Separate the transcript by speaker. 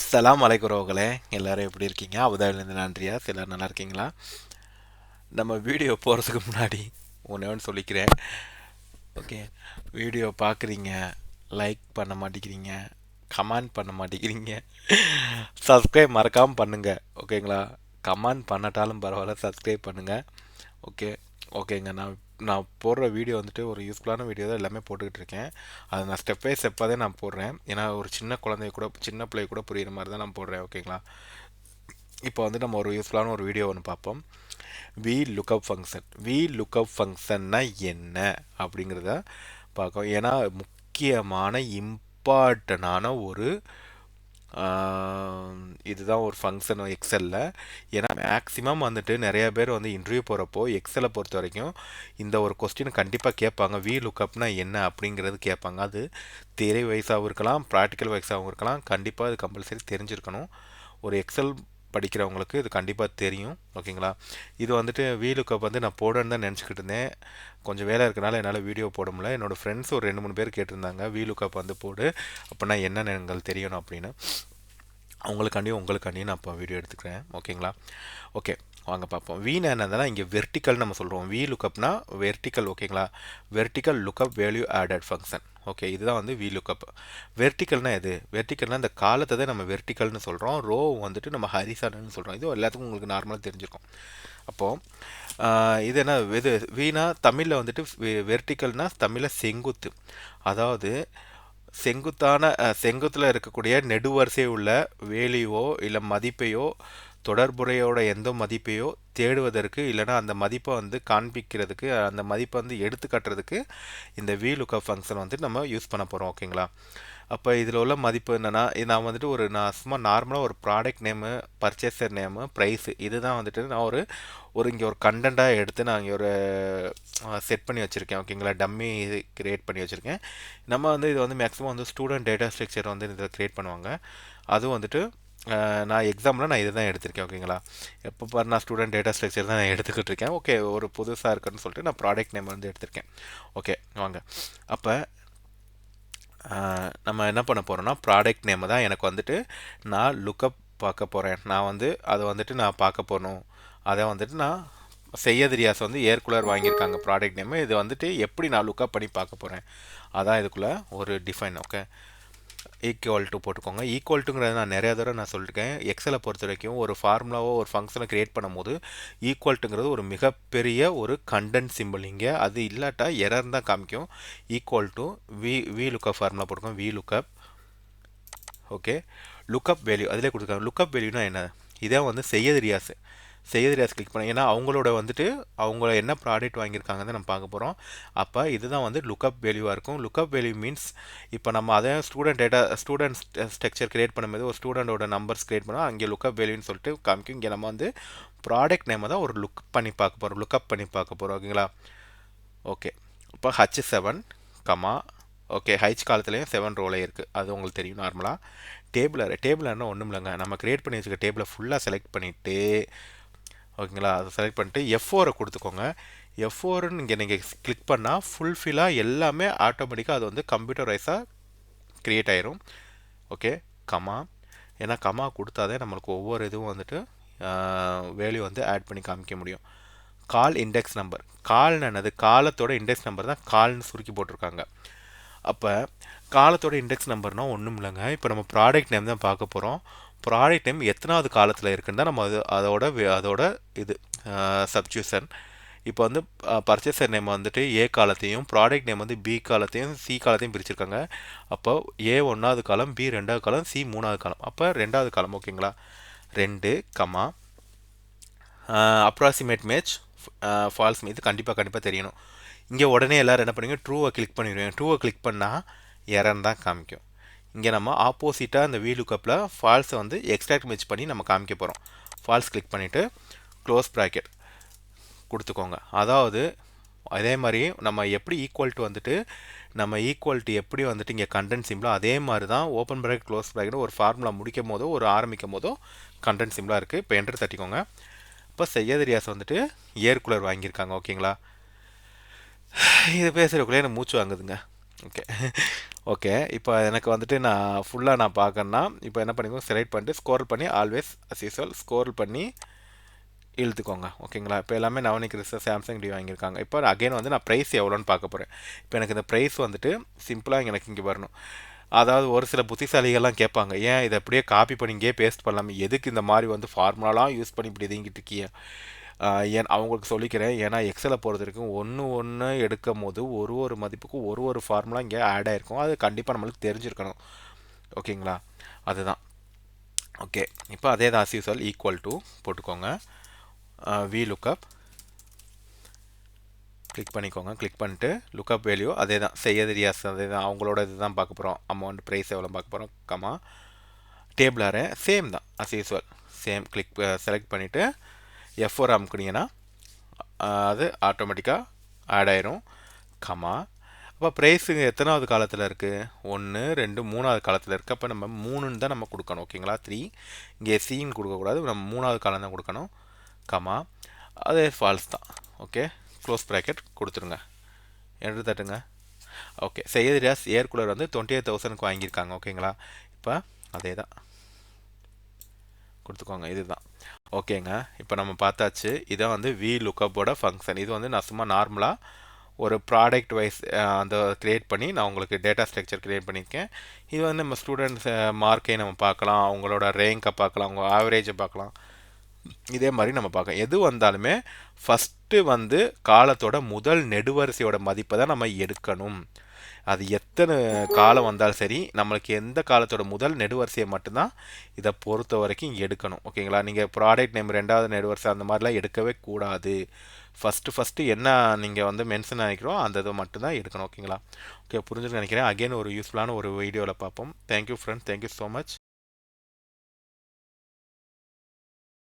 Speaker 1: சலாம் அலைக்குறவங்களே, எல்லாரும் எப்படி இருக்கீங்க? அபுதாபிலேருந்து நான் ரியாஸ். எல்லாரும் நல்லா இருக்கீங்களா? நம்ம வீடியோ போகிறதுக்கு முன்னாடி ஒன்று ஒன்று சொல்லிக்கிறேன். ஓகே, வீடியோ பார்க்குறீங்க, லைக் பண்ண மாட்டேங்கிறீங்க, கமெண்ட் பண்ண மாட்டேங்கிறீங்க, சப்ஸ்கிரைப் மறக்காமல் பண்ணுங்க. ஓகேங்களா? கமெண்ட் பண்ணட்டாலும் பரவாயில்ல, சப்ஸ்கிரைப் பண்ணுங்க. ஓகே. ஓகேங்க. நான் போடுற வீடியோ வந்துட்டு ஒரு யூஸ்ஃபுல்லான வீடியோ தான் எல்லாமே போட்டுக்கிட்டு இருக்கேன். அதை நான் ஸ்டெப் பை ஸ்டெப்பாக தான் நான் போடுறேன். ஏன்னா ஒரு சின்ன பிள்ளை கூட புரியுற மாதிரி தான் நான் போடுறேன். ஓகேங்களா? இப்போ வந்து நம்ம ஒரு யூஸ்ஃபுல்லான ஒரு வீடியோ ஒன்று பார்ப்போம். வி லுக்கப் ஃபங்க்ஷன்னா என்ன அப்படிங்கிறத பார்க்கும். ஏன்னா முக்கியமான இம்பார்ட்டனான ஒரு இதுதான் ஒரு ஃபங்க்ஷன் எக்ஸலில். ஏன்னா மேக்ஸிமம் வந்துட்டு நிறைய பேர் வந்து இன்டர்வியூ போகிறப்போ எக்ஸலை பொறுத்த வரைக்கும் இந்த ஒரு கொஸ்டின் கண்டிப்பாக கேட்பாங்க. வி லுக்கப்னா என்ன அப்படிங்கிறது கேட்பாங்க. அது தியரி வைஸாகவும் இருக்கலாம், ப்ராக்டிக்கல் வைஸாகவும் இருக்கலாம். கண்டிப்பாக அது கம்பல்சரி தெரிஞ்சிருக்கணும். ஒரு எக்ஸல் படிக்கிறவங்களுக்கு இது கண்டிப்பாக தெரியும். ஓகேங்களா? இது வந்துட்டு வீலுக்கப் வந்து நான் போடணுன்னு தான் நினச்சிக்கிட்டு இருந்தேன். கொஞ்சம் வேலை இருக்கனால என்னால் வீடியோ போட முடியல. என்னோடய ஃப்ரெண்ட்ஸ் ஒரு 2-3 பேர் கேட்டிருந்தாங்க, வீலுக்கப் வந்து போடு அப்படின்னா என்னென்னு எங்களுக்கு தெரியணும் அப்படின்னு. உங்களுக்காண்டியும் நான் இப்போ வீடியோ எடுத்துக்கிறேன். ஓகேங்களா? ஓகே, வாங்க பார்ப்போம். வீணா என்னதுன்னா இங்கே வெர்டிக்கல் நம்ம சொல்கிறோம். வி லுக்கப்னா வெர்டிக்கல். ஓகேங்களா? Vertical lookup value added function. Okay, இதுதான் வந்து வி லுக்கப். வெர்டிக்கல்னா எது? வெர்டிக்கல்னா இந்த காலத்தை தான் நம்ம வெர்டிக்கல்னு சொல்கிறோம். ரோ வந்துட்டு நம்ம ஹரிசானல்னு சொல்கிறோம். இது எல்லாத்துக்கும் உங்களுக்கு நார்மலாக தெரிஞ்சிருக்கும். அப்போது இது என்ன இது வீணா தமிழில் வந்துட்டு வெர்டிக்கல்னா தமிழில் செங்குத்து. அதாவது செங்குத்தில் இருக்கக்கூடிய நெடுவரிசை உள்ள வேல்யூவோ இல்லை மதிப்பையோ தொடர்புடையோட எந்த மதிப்பையோ தேடுவதற்கு, இல்லைனா அந்த மதிப்பை வந்து காண்பிக்கிறதுக்கு, அந்த மதிப்பை வந்து எடுத்து காட்டுறதுக்கு இந்த வி லுக்கப் ஃபங்க்ஷன் வந்துட்டு நம்ம யூஸ் பண்ண போகிறோம். ஓகேங்களா? அப்போ இதில் உள்ள மதிப்பு என்னென்னா, நான் வந்துட்டு நான் சும்மா நார்மலாக ஒரு product name, purchaser name, price இதுதான் வந்துட்டு நான் இங்கே ஒரு கண்டென்ட்டாக எடுத்து நான் இங்கே ஒரு செட் பண்ணி வச்சுருக்கேன். ஓகேங்களா? டம்மி கிரியேட் பண்ணி வச்சுருக்கேன். நம்ம வந்து இது வந்து மேக்ஸிமம் வந்து ஸ்டூடெண்ட் டேட்டா ஸ்ட்ரக்சர் வந்து இதை க்ரியேட் பண்ணுவாங்க. அதுவும் வந்துட்டு நான் எக்ஸாமில் நான் இதை தான் எடுத்திருக்கேன். ஓகேங்களா? எப்போ பாரு நான் ஸ்டூடெண்ட் டேட்டா ஸ்ட்ரக்சர் தான் நான் எடுத்துக்கிட்டு இருக்கேன். ஓகே, ஒரு புதுசாக இருக்குன்னு சொல்லிட்டு நான் ப்ராடக்ட் நேம் வந்து எடுத்திருக்கேன். ஓகே, வாங்க. அப்போ நம்ம என்ன பண்ண போகிறோம்னா, ப்ராடக்ட் நேம் தான் எனக்கு வந்துட்டு நான் லுக்கப் பார்க்க போகிறேன். நான் வந்து அதை வந்துட்டு நான் பார்க்க போகணும். அதை வந்துட்டு நான் செய்யது ரியாஸ் வந்து ஏர்குலர் வாங்கியிருக்காங்க ப்ராடக்ட் நேமு. இது வந்துட்டு எப்படி நான் லுக்கப் பண்ணி பார்க்க போகிறேன், அதான் இதுக்குள்ளே ஒரு டிஃபைன். ஓகே, ஈக்குவல் டு போட்டுக்கோங்க. ஈக்குவல் டுங்கிறது நான் நிறைய தடவை நான் சொல்லியிருக்கேன். எக்ஸலை பொறுத்த வரைக்கும் ஒரு ஃபார்முலாவோ ஒரு ஃபங்க்ஷனை க்ரியேட் பண்ணும்போது ஈக்குவல் டுங்கிறது ஒரு மிகப்பெரிய ஒரு கண்டென்ட் சிம்பிள். இங்கே அது இல்லாட்டா எரர் தான் காமிக்கும். Equal to V lookup formula போட்டுக்கோங்க. V lookup. Okay, lookup value அதிலே கொடுத்துருக்காங்க. லுக்கப் வேல்யூனா என்ன? இதே வந்து செய்யது ரியாஸ் கிளிக் பண்ண. ஏன்னா அவங்களோட வந்துட்டு அவங்க என்ன ப்ராடக்ட் வாங்கியிருக்காங்கன்னு நம்ம பார்க்க போகிறோம். அப்போ இதுதான் வந்து லுக்கப் வேல்யூவாக இருக்கும். லுக்கப் வேல்யூ மீன்ஸ் இப்போ நம்ம அதே ஸ்டூடெண்ட் ஸ்ட்ரக்சர் கிரியேட் பண்ணும்போது ஒரு ஸ்டூடெண்டோட நம்பர்ஸ் கிரியேட் பண்ணால் அங்கே லுக்கப் வேல்யூன்னு சொல்லிட்டு காமிக்கும். இங்கே நம்ம வந்து ப்ராடக்ட் நேமை தான் ஒரு லுக்கப் பண்ணி பார்க்க போகிறோம். ஓகேங்களா? ஓகே, இப்போ H7 கமா. ஓகே, ஹைச் காலத்துலேயும் 7 ரோலே இருக்குது. அது உங்களுக்கு தெரியும். நார்மலாக டேபிளர்னா ஒன்றும் இல்லைங்க, நம்ம கிரியேட் பண்ணி வச்சுக்க டேபிளை ஃபுல்லாக செலக்ட் பண்ணிவிட்டு, ஓகேங்களா, அதை செலக்ட் பண்ணிட்டு F4 கொடுத்துக்கோங்க. F4ன்னு இங்கே நீங்கள் கிளிக் பண்ணால் ஃபுல்ஃபில்லாக எல்லாமே ஆட்டோமேட்டிக்காக அது வந்து கம்ப்யூட்டரைஸாக க்ரியேட் ஆயிரும். Okay, comma. ஏன்னா கமா கொடுத்தாதே நம்மளுக்கு ஒவ்வொரு இதுவும் வந்துட்டு வேல்யூ வந்து ஆட் பண்ணி காமிக்க முடியும். கால் இண்டெக்ஸ் நம்பர். கால்னு என்னது? காலத்தோட இண்டெக்ஸ் நம்பர் தான் கால்னு சுருக்கி போட்டிருக்காங்க. அப்போ காலத்தோட இண்டெக்ஸ் நம்பர்னால் ஒன்றும் இல்லைங்க, இப்போ நம்ம ப்ராடக்ட் நேம் தான் பார்க்க போகிறோம். ப்ராடக்ட் நேம் எத்தனாவது காலத்தில் இருக்குன்னு தான் நம்ம அதோட இது சப்ஸ்டியூஷன். இப்போ வந்து பர்ச்சேசர் நேம் வந்துட்டு ஏ காலத்தையும், ப்ராடக்ட் நேம் வந்து பி காலத்தையும், சி காலத்தையும் பிரிச்சிருக்காங்க. அப்போ ஏ 1வது காலம், பி 2வது காலம், சி 3வது காலம். அப்போ 2வது காலம். ஓகேங்களா? 2 கமா அப்ராக்சிமேட் மேட்ச் ஃபால்ஸ். இது கண்டிப்பாக தெரியணும். இங்கே உடனே எல்லோரும் என்ன பண்ணுவீங்க? ட்ரூவை கிளிக் பண்ணிடுவீங்க. ட்ரூவை கிளிக் பண்ணால் எரர் தான் காமிக்கும். இங்கே நம்ம ஆப்போசிட்டாக இந்த வி லுக்கப்பில் ஃபால்ஸை வந்து எக்ஸ்ட்ராக்ட் மேட்ச் பண்ணி நம்ம காமிக்க போகிறோம். ஃபால்ஸ் கிளிக் பண்ணிவிட்டு க்ளோஸ் ப்ராக்கெட் கொடுத்துக்கோங்க. அதாவது அதே மாதிரி நம்ம எப்படி ஈக்குவல் டு வந்துட்டு நம்ம ஈக்குவல்ட்டு எப்படி வந்துட்டு இங்கே கண்டென்ட் சிம்பிளாக அதே மாதிரி தான் ஓப்பன் ப்ராக்கெட் க்ளோஸ் ப்ராக்கெட் ஒரு ஃபார்முலா முடிக்கும் போதோ ஒரு ஆரம்பிக்கும் போதோ கண்டென்ட் சிம்பிளாக இருக்குது. இப்போ என்டர் தட்டிக்கோங்க. இப்போ செய்யது ரியாஸ் வந்துட்டு ஏர் கூலர் வாங்கியிருக்காங்க. ஓகேங்களா? இது பேசுகிறக்குள்ளே எனக்கு மூச்சு வாங்குதுங்க. ஓகே. ஓகே. இப்போ எனக்கு வந்துட்டு நான் ஃபுல்லாக நான் பார்க்கறேன்னா, இப்போ என்ன பண்ணிக்கோங்க செலக்ட் பண்ணிட்டு ஸ்க்ரோல் பண்ணி ஆல்வேஸ் அஸ் யூசுவல் ஸ்க்ரோல் பண்ணி இழுத்துக்கோங்க. ஓகேங்களா? இப்போ எல்லாமே நவனீத் கிறிஸ்டல் சாம்சங் டி வாங்கியிருக்காங்க. இப்போ அகைன் வந்து நான் ப்ரைஸ் எவ்வளோன்னு பார்க்க போகிறேன். இப்போ எனக்கு இந்த ப்ரைஸ் வந்துட்டு சிம்பிளாக எனக்கு இங்கே வரணும். அதாவது ஒரு சில புத்திசாலிகள்லாம் கேட்பாங்க, ஏன் இதை அப்படியே காப்பி பண்ணி இங்கேயே பேஸ்ட் பண்ணலாமே, எதுக்கு இந்த மாதிரி வந்து ஃபார்முலாலாம் யூஸ் பண்ணி இப்படி இதுங்கிட்டு இருக்கீங்க. ஏன் அவங்களுக்கு சொல்லிக்கிறேன், ஏன்னா எக்ஸலை பொறுத்த வரைக்கும் ஒன்று ஒன்று எடுக்கும் போது ஒரு ஒரு மதிப்புக்கும் ஒரு ஒரு ஃபார்முலா இங்கே ஆட் ஆகிருக்கும். அது கண்டிப்பாக நம்மளுக்கு தெரிஞ்சிருக்கணும். ஓகேங்களா? அதுதான். ஓகே. இப்போ அதே தான் as usual ஈக்குவல் டு போட்டுக்கோங்க. வி லுக்கப் கிளிக் பண்ணிக்கோங்க. கிளிக் பண்ணிட்டு லுக்கப் வேல்யூ அதே தான் செய்யதிரியாஸ் அதே தான் அவங்களோட இது தான் பார்க்க போகிறோம். அமௌண்ட் ப்ரைஸ் எவ்வளோ பார்க்க போகிறோம். கமா டேபிள் அரே சேம் தான் as usual same. Click select பண்ணிவிட்டு F4 அமுக்குனீங்கன்னா அது ஆட்டோமேட்டிக்காக ஆட் ஆயிரும். கமா அப்போ ப்ரைஸுங்க எத்தனாவது காலத்தில் இருக்குது, 1 2 3வது காலத்தில் இருக்குது. அப்போ நம்ம 3ன்னு தான் நம்ம கொடுக்கணும். ஓகேங்களா? 3 இங்கே சின்னு கொடுக்கக்கூடாது, நம்ம 3வது காலம் தான் கொடுக்கணும். கமா அதே ஃபால்ஸ் தான். ஓகே, க்ளோஸ் ப்ராக்கெட் கொடுத்துருங்க. என்ட்ரு தட்டுங்க. ஓகே, செய்யதிரியாஸ் ஏர் கூலர் வந்து 28,000க்கு வாங்கியிருக்காங்க. ஓகேங்களா? இப்போ அதே தான் கொடுத்துக்கோங்க. இதுதான். ஓகேங்க, இப்போ நம்ம பார்த்தாச்சு. இதான் வந்து வி லுக்கப்போட ஃபங்க்ஷன். இது வந்து நான் சும்மா நார்மலாக ஒரு ப்ராடக்ட் வைஸ் அந்த க்ரியேட் பண்ணி நான் உங்களுக்கு டேட்டா ஸ்ட்ரக்சர் க்ரியேட் பண்ணியிருக்கேன். இது வந்து நம்ம ஸ்டூடெண்ட்ஸ் மார்க்கை நம்ம பார்க்கலாம், அவங்களோட ரேங்கை பார்க்கலாம், அவங்க ஆவரேஜை பார்க்கலாம். இதே மாதிரி நம்ம பார்க்கலாம். எது வந்தாலுமே ஃபஸ்ட்டு வந்து காலத்தோட முதல் நெடுவரிசையோட மதிப்பை தான் நம்ம எடுக்கணும். அது எத்தனை காலம் வந்தாலும் சரி, நம்மளுக்கு எந்த காலத்தோட முதல் நெடுவரிசையை மட்டும்தான் இதை பொறுத்த வரைக்கும் எடுக்கணும். ஓகேங்களா? நீங்கள் ப்ராடக்ட் நேம் 2வது நெடுவரிசை அந்த மாதிரிலாம் எடுக்கவே கூடாது. ஃபஸ்ட்டு என்ன நீங்கள் வந்து மென்ஷன் நினைக்கிறோம் அந்த இதை மட்டும்தான் எடுக்கணும். ஓகேங்களா? ஓகே, புரிஞ்சுன்னு நினைக்கிறேன். அகைன் ஒரு யூஸ்ஃபுல்லான ஒரு வீடியோவில் பார்ப்போம். Thank you friends, thank you so much.